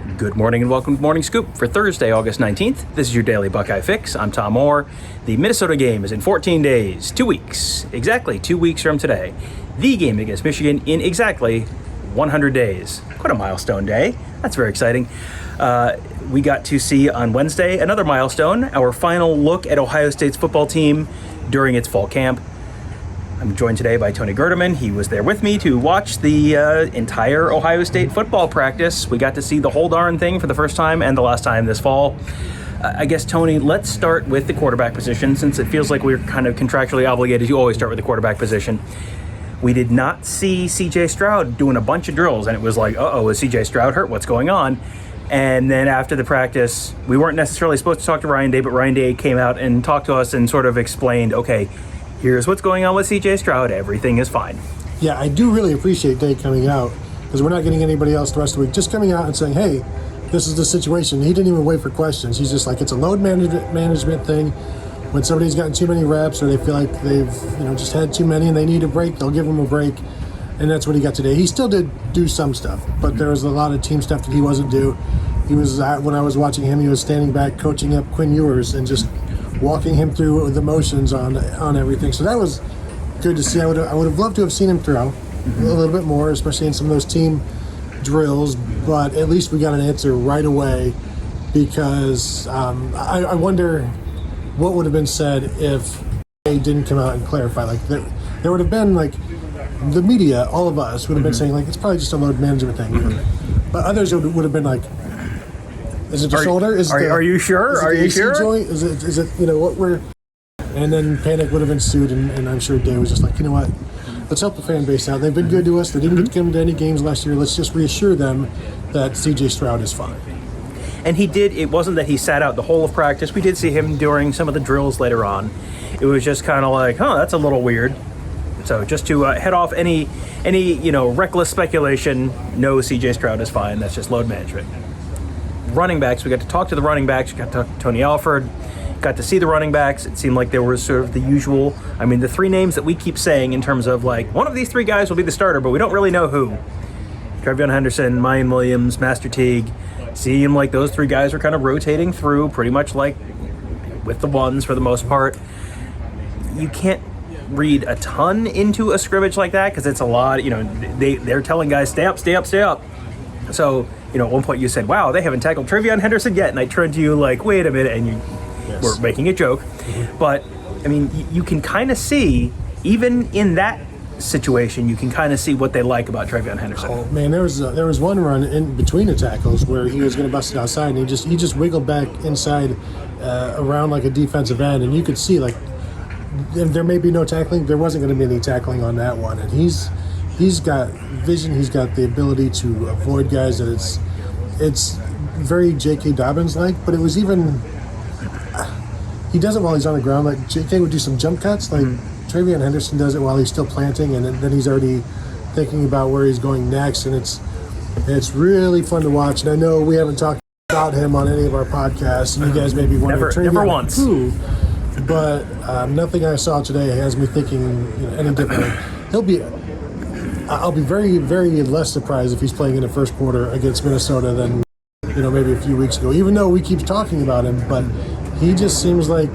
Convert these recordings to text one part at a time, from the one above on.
Good morning and welcome to Morning Scoop for Thursday, August 19th. This is your daily Buckeye fix. I'm Tom Moore. The Minnesota game is in 14 days, 2 weeks, exactly 2 weeks from today. The game against Michigan in exactly 100 days. Quite a milestone day. That's very exciting. We got to see on Wednesday another milestone, our final look at Ohio State's football team during its fall camp. I'm joined today by Tony Gerdeman. He was there with me to watch the entire Ohio State football practice. We got to see the whole darn thing for the first time and the last time this fall. I guess, Tony, let's start with the quarterback position, since it feels like we're kind of contractually obligated to always start with the quarterback position. We did not see CJ Stroud doing a bunch of drills, and it was like, uh-oh, is CJ Stroud hurt? What's going on? And then after the practice, we weren't necessarily supposed to talk to Ryan Day, but Ryan Day came out and talked to us and sort of explained, okay, here's what's going on with CJ Stroud. Everything is fine. Yeah, I do really appreciate Day coming out, because we're not getting anybody else the rest of the week. Just coming out and saying, hey, this is the situation. He didn't even wait for questions. He's just like, it's a load management thing. When somebody's gotten too many reps or they feel like they've just had too many and they need a break, they'll give them a break. And that's what he got today. He still did do some stuff, but there was a lot of team stuff that he wasn't do. He was, when I was watching him, he was standing back coaching up Quinn Ewers and just walking him through the motions on everything. So that was good to see. I would have loved to have seen him throw a little bit more, especially in some of those team drills, but at least we got an answer right away, because I wonder what would have been said if they didn't come out and clarify. Like there would have been, like, the media, all of us would have been saying, like, it's probably just a load management thing. But others would have been like, is it the shoulder? Are you sure? Are you sure? Joint? Is it what we're... And then panic would have ensued, and I'm sure Day was just like, you know what? Let's help the fan base out. They've been good to us. They didn't get to come to any games last year. Let's just reassure them that CJ Stroud is fine. And he did. It wasn't that he sat out the whole of practice. We did see him during some of the drills later on. It was just kind of like, that's a little weird. So just to head off any reckless speculation, no, CJ Stroud is fine. That's just load management. Running backs, we got to talk to the running backs. We got to talk to Tony Alford. Got to see the running backs. It seemed like there was sort of the usual. The three names that we keep saying in terms of, like, one of these three guys will be the starter, but we don't really know who. Trevion Henderson, Mayan Williams, Master Teague. Seemed like those three guys were kind of rotating through, pretty much like with the ones for the most part. You can't read a ton into a scrimmage like that, because it's a lot. They're telling guys, stay up, stay up, stay up. So, at one point you said, wow, they haven't tackled Trevion Henderson yet. And I turned to you like, wait a minute, and you were making a joke. But, you can kind of see, even in that situation, you can kind of see what they like about Trevion Henderson. Oh, man, there was one run in between the tackles where he was going to bust it outside, and he just wiggled back inside around like a defensive end, and you could see, like, there may be no tackling. There wasn't going to be any tackling on that one, and he's got vision. He's got the ability to avoid guys. That it's very J.K. Dobbins like, but it was even he does it while he's on the ground. Like J.K. would do some jump cuts, like Trevion Henderson does it while he's still planting, and then he's already thinking about where he's going next, and it's really fun to watch. And I know we haven't talked about him on any of our podcasts, and you guys may be wondering, never once. Who? But nothing I saw today has me thinking any differently. I'll be very, very less surprised if he's playing in the first quarter against Minnesota than maybe a few weeks ago. Even though we keep talking about him, but he just seems like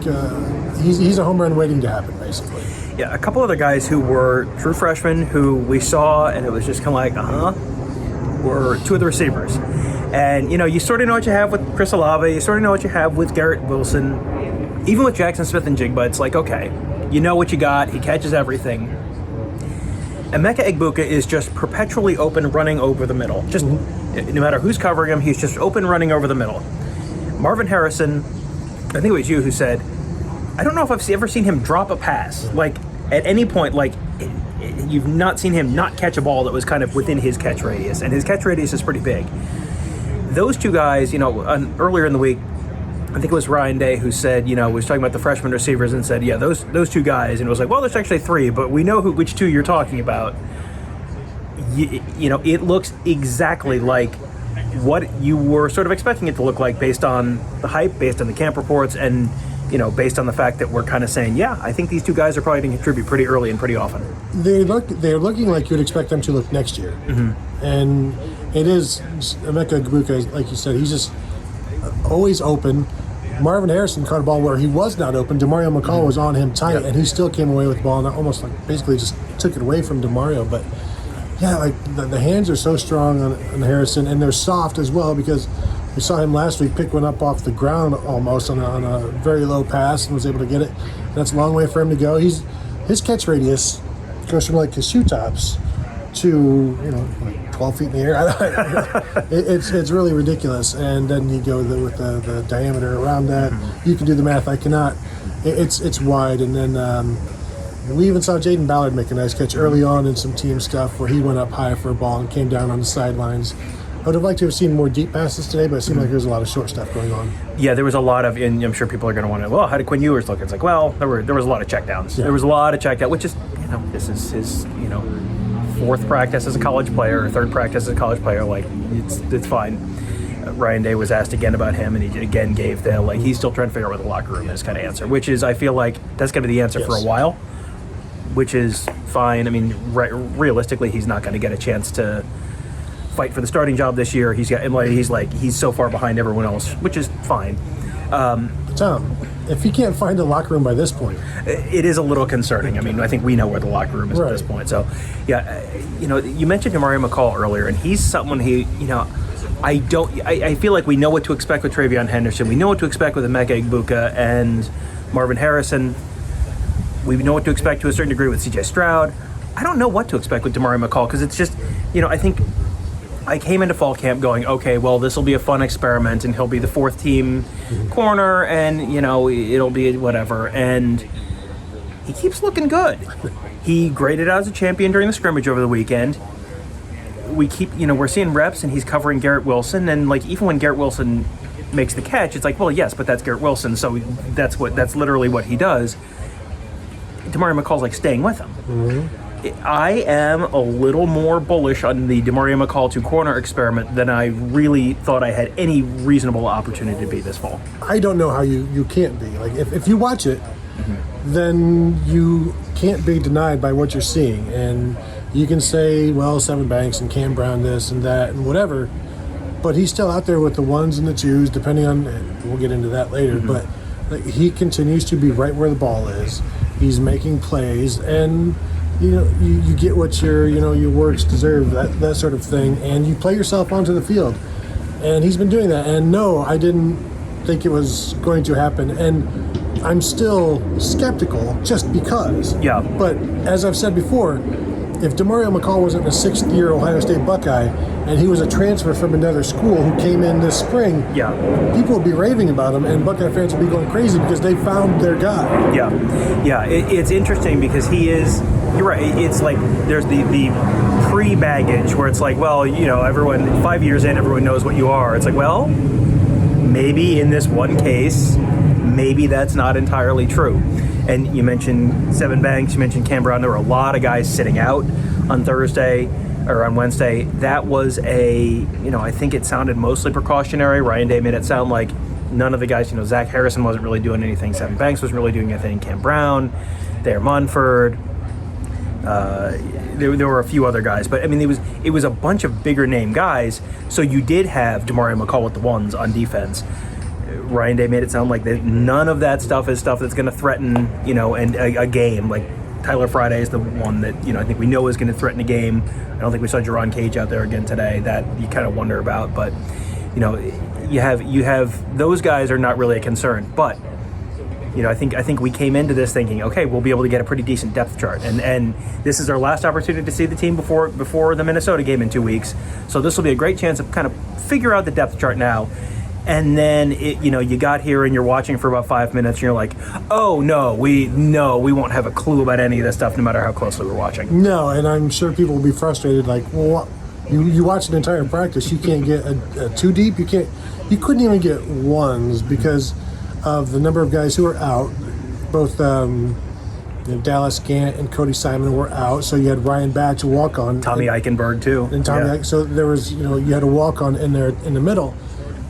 he's a home run waiting to happen, basically. Yeah, a couple other guys who were true freshmen who we saw, and it was just kind of like, were two of the receivers. And you sort of know what you have with Chris Olave. You sort of know what you have with Garrett Wilson. Even with Jackson Smith and Jigba, it's like, okay, you know what you got. He catches everything. Emeka Egbuka is just perpetually open, running over the middle. Just no matter who's covering him, he's just open, running over the middle. Marvin Harrison, I think it was you who said, I don't know if I've ever seen him drop a pass. Like, at any point, like, you've not seen him not catch a ball that was kind of within his catch radius. And his catch radius is pretty big. Those two guys, earlier in the week, I think it was Ryan Day who said, was talking about the freshman receivers and said, yeah, those two guys. And it was like, well, there's actually three, but we know which two you're talking about. It looks exactly like what you were sort of expecting it to look like based on the hype, based on the camp reports. And, based on the fact that we're kind of saying, yeah, I think these two guys are probably going to contribute pretty early and pretty often. They're looking like you'd expect them to look next year. And it is, Emeka Egbuka, like you said, he's just always open. Marvin Harrison caught a ball where he was not open. Demario McCall was on him tight, and he still came away with the ball and almost like basically just took it away from Demario. But yeah, like the hands are so strong on Harrison, and they're soft as well, because we saw him last week pick one up off the ground almost on a very low pass and was able to get it. That's a long way for him to go. His catch radius goes from like his shoe tops to like 12 feet in the air. It's really ridiculous. And then you go with the diameter around that. You can do the math. I cannot. It's wide. And then we even saw Jaden Ballard make a nice catch early on in some team stuff where he went up high for a ball and came down on the sidelines. I would have liked to have seen more deep passes today, but it seemed like there was a lot of short stuff going on. Yeah, there was a lot of, and I'm sure people are going to want to, well, how did Quinn Ewers look? It's like, well, there was a lot of checkdowns. Yeah. There was a lot of checkdowns, which is, this is his, fourth practice as a college player, or third practice as a college player. Like, it's fine. Ryan Day was asked again about him, and he again gave the, he's still trying to figure out what the locker room is kind of answer, which is, I feel like that's going to be the answer for a while, which is fine. I mean, realistically, he's not going to get a chance to fight for the starting job this year. He's so far behind everyone else, which is fine. Tom, if he can't find a locker room by this point, it is a little concerning. I mean, I think we know where the locker room is at this point. So, yeah, you mentioned Demario McCall earlier, and he's someone I feel like we know what to expect with Travion Henderson. We know what to expect with Emeka Egbuka and Marvin Harrison. We know what to expect to a certain degree with CJ Stroud. I don't know what to expect with Demario McCall, because it's just, I think I came into fall camp going, okay, well, this will be a fun experiment, and he'll be the fourth team corner, and, it'll be whatever. And he keeps looking good. He graded out as a champion during the scrimmage over the weekend. We keep, we're seeing reps, and he's covering Garrett Wilson, and, even when Garrett Wilson makes the catch, it's like, well, yes, but that's Garrett Wilson, so that's literally what he does. Demario McCall's, staying with him. I am a little more bullish on the Demario McCall to corner experiment than I really thought I had any reasonable opportunity to be this fall. I don't know how you can't be. If you watch it, then you can't be denied by what you're seeing. And you can say, well, Seven Banks and Cam Brown this and that and whatever, but he's still out there with the ones and the twos, depending on, we'll get into that later, but he continues to be right where the ball is. He's making plays, and you get what your works deserve, that sort of thing, and you play yourself onto the field. And he's been doing that. And no, I didn't think it was going to happen. And I'm still skeptical just because. Yeah. But as I've said before, if Demario McCall wasn't a sixth-year Ohio State Buckeye and he was a transfer from another school who came in this spring, people would be raving about him, and Buckeye fans would be going crazy because they found their guy. Yeah. It's interesting because he is. You're right. It's like there's the pre-baggage where it's like, well, everyone 5 years in, everyone knows what you are. It's like, well, maybe in this one case, maybe that's not entirely true. And you mentioned Seven Banks, you mentioned Cam Brown. There were a lot of guys sitting out on Thursday or on Wednesday. That was I think it sounded mostly precautionary. Ryan Day made it sound like none of the guys, Zach Harrison wasn't really doing anything. Seven Banks wasn't really doing anything. Cam Brown, Thayer Munford. There were a few other guys, but I mean, it was a bunch of bigger name guys. So you did have Demario McCall with the ones on defense. Ryan Day made it sound like that none of that stuff is stuff that's going to threaten, and a game. Like Tyler Friday is the one that I think we know is going to threaten a game. I don't think we saw Jerron Cage out there again today. That you kind of wonder about, but you have those guys are not really a concern, but. I think we came into this thinking, okay, we'll be able to get a pretty decent depth chart, and this is our last opportunity to see the team before the Minnesota game in 2 weeks. So this will be a great chance to kind of figure out the depth chart now. And then you got here and you're watching for about 5 minutes, and you're like, oh no, we won't have a clue about any of this stuff, no matter how closely we're watching. No, and I'm sure people will be frustrated. Like, well, you watch an entire practice, you can't get a too deep. You couldn't even get ones because of the number of guys who are out. Both Dallas Gant and Cody Simon were out, so you had Ryan Batch, a walk-on. Tommy Eichenberg, too. And Tommy Eichenberg. So there was, you had a walk-on in there in the middle.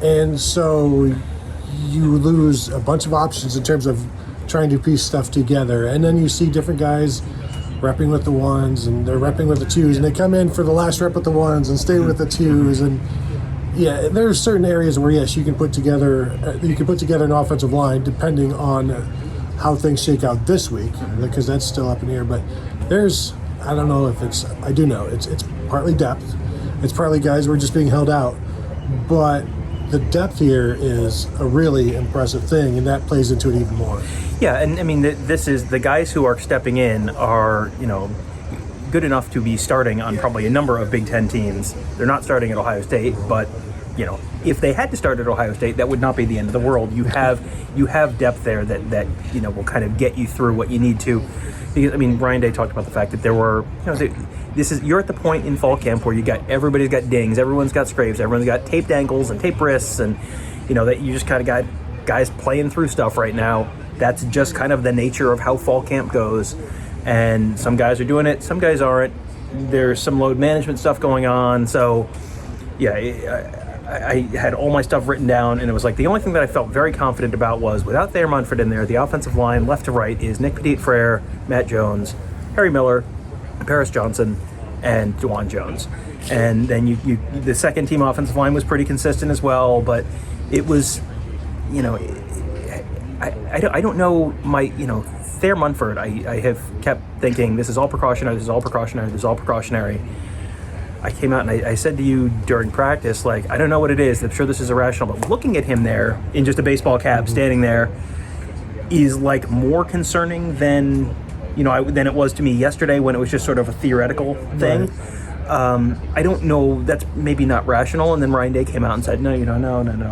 And so you lose a bunch of options in terms of trying to piece stuff together. And then you see different guys repping with the ones and they're repping with the twos, and they come in for the last rep with the ones and stay with the twos. And yeah, there's certain areas where yes, you can put together an offensive line depending on how things shake out this week, because that's still up in the air. But I don't know if I do know it's partly depth, it's partly guys who are just being held out, but the depth here is a really impressive thing, and that plays into it even more. Yeah, and I mean, this is the guys who are stepping in are, good enough to be starting on probably a number of Big Ten teams. They're not starting at Ohio State, but if they had to start at Ohio State, that would not be the end of the world. You have depth there that will kind of get you through what you need to. Because, I mean, Ryan Day talked about the fact that there were, you're at the point in fall camp where everybody's got dings, everyone's got scrapes, everyone's got taped ankles and taped wrists, and that you just kind of got guys playing through stuff right now. That's just kind of the nature of how fall camp goes, and some guys are doing it, some guys aren't. There's some load management stuff going on, so yeah, I had all my stuff written down, and it was like the only thing that I felt very confident about was without Thayer Munford in there, the offensive line left to right is Nick Petit-Frere, Matt Jones, Harry Miller, Paris Johnson, and DeJuan Jones. And then the second team offensive line was pretty consistent as well, but it was, I don't know Thayer Munford, I have kept thinking this is all precautionary, this is all precautionary, this is all precautionary. I came out and I said to you during practice, like, I don't know what it is. I'm sure this is irrational, but looking at him there in just a baseball cap standing there is like more concerning than it was to me yesterday when it was just sort of a theoretical thing. Right. I don't know. That's maybe not rational. And then Ryan Day came out and said, no.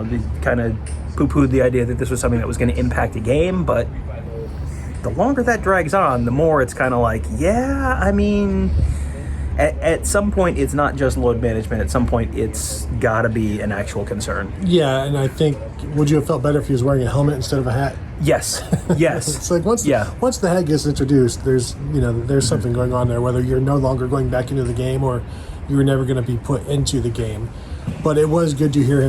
They kind of poo-pooed the idea that this was something that was going to impact a game. But the longer that drags on, the more it's kind of like, yeah, I mean, at some point, it's not just load management. At some point, it's got to be an actual concern. Yeah, and I think, would you have felt better if he was wearing a helmet instead of a hat? Yes. It's like once the hat gets introduced, there's something going on there, whether you're no longer going back into the game or you were never going to be put into the game. But it was good to hear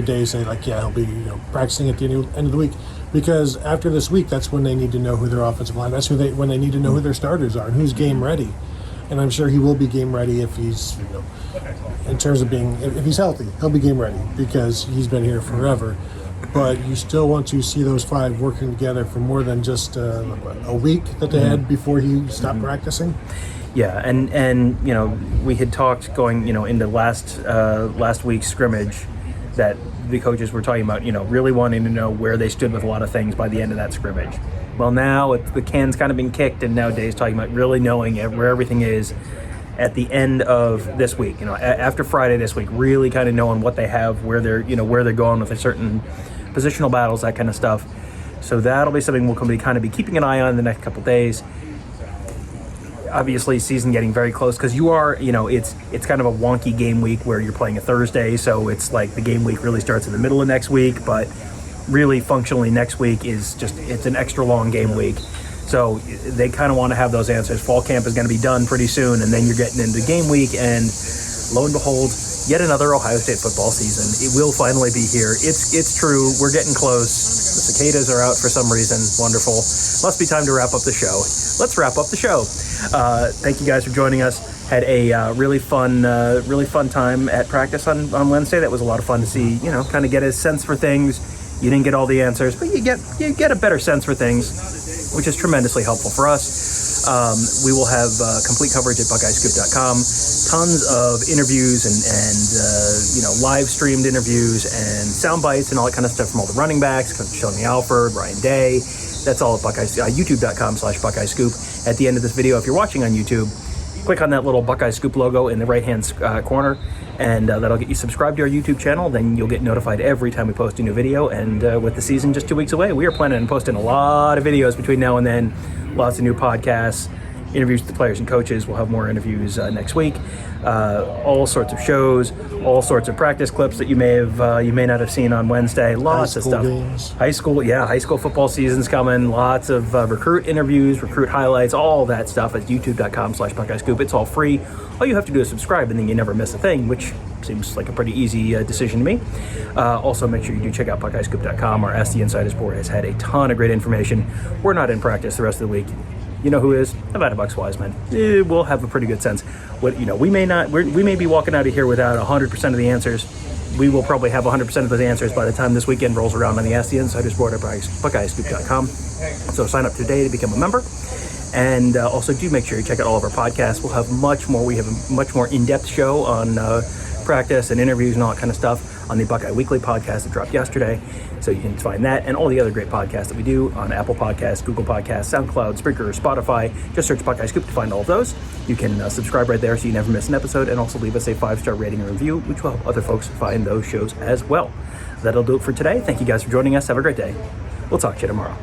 Day say, like, yeah, he'll be practicing at the end of the week, because after this week, that's when they need to know who their offensive line. That's when they need to know who their starters are and who's game ready. And I'm sure he will be game ready if he's, in terms of if he's healthy, he'll be game ready because he's been here forever. But you still want to see those five working together for more than just a week that they had before he stopped practicing. Yeah, and we had talked going into last week's scrimmage that the coaches were talking about really wanting to know where they stood with a lot of things by the end of that scrimmage. Well, now the can's kind of been kicked, and now Dave's talking about really knowing where everything is at the end of this week. After Friday this week, really kind of knowing what they have, where they're going with a certain positional battles, that kind of stuff. So that'll be something we'll kind of be keeping an eye on in the next couple of days. Obviously, season getting very close because you are, it's kind of a wonky game week where you're playing a Thursday, so it's like the game week really starts in the middle of next week, but really functionally next week is it's an extra long game week. So they kind of want to have those answers. Fall camp is going to be done pretty soon, and then you're getting into game week, and lo and behold, yet another Ohio State football season. It will finally be here. It's true. We're getting close. The cicadas are out for some reason. Wonderful. Must be time to wrap up the show. Let's wrap up the show. Thank you guys for joining us. Had a really fun time at practice on Wednesday. That was a lot of fun to see. Kind of get a sense for things. You didn't get all the answers, but you get a better sense for things, which is tremendously helpful for us. We will have complete coverage at BuckeyeScoop.com. Tons of interviews and live streamed interviews and sound bites and all that kind of stuff from all the running backs, Shelley Alford, Ryan Day. That's all at YouTube.com/BuckeyeScoop. At the end of this video, if you're watching on YouTube, click on that little Buckeye Scoop logo in the right-hand corner, and that'll get you subscribed to our YouTube channel. Then you'll get notified every time we post a new video. And with the season just 2 weeks away, we are planning on posting a lot of videos between now and then. Lots of new podcasts, interviews with the players and coaches. We'll have more interviews next week. All sorts of shows, all sorts of practice clips that you may not have seen on Wednesday. Lots of stuff. Games. High school football season's coming. Lots of recruit interviews, recruit highlights, all that stuff at youtube.com/BuckeyeScoop. It's all free. All you have to do is subscribe, and then you never miss a thing, which Seems like a pretty easy decision to me. Also, make sure you do check out BuckeyeScoop.com. Our Ask the Insiders board has had a ton of great information. We're not in practice the rest of the week. You know who is? Nevada Bucks Wiseman. We'll have a pretty good sense. We may be walking out of here without 100% of the answers. We will probably have 100% of those answers by the time this weekend rolls around on the Ask the Insiders board at BuckeyeScoop.com. So sign up today to become a member. And also do make sure you check out all of our podcasts. We'll have much more. We have a much more in-depth show on practice and interviews and all that kind of stuff on the Buckeye Weekly podcast that dropped yesterday. So you can find that and all the other great podcasts that we do on Apple Podcasts, Google Podcasts, SoundCloud, Spreaker, Spotify. Just search Buckeye Scoop to find all of those. You can subscribe right there so you never miss an episode, and also leave us a 5-star rating and review, which will help other folks find those shows as well. That'll do it for today. Thank you guys for joining us. Have a great day. We'll talk to you tomorrow.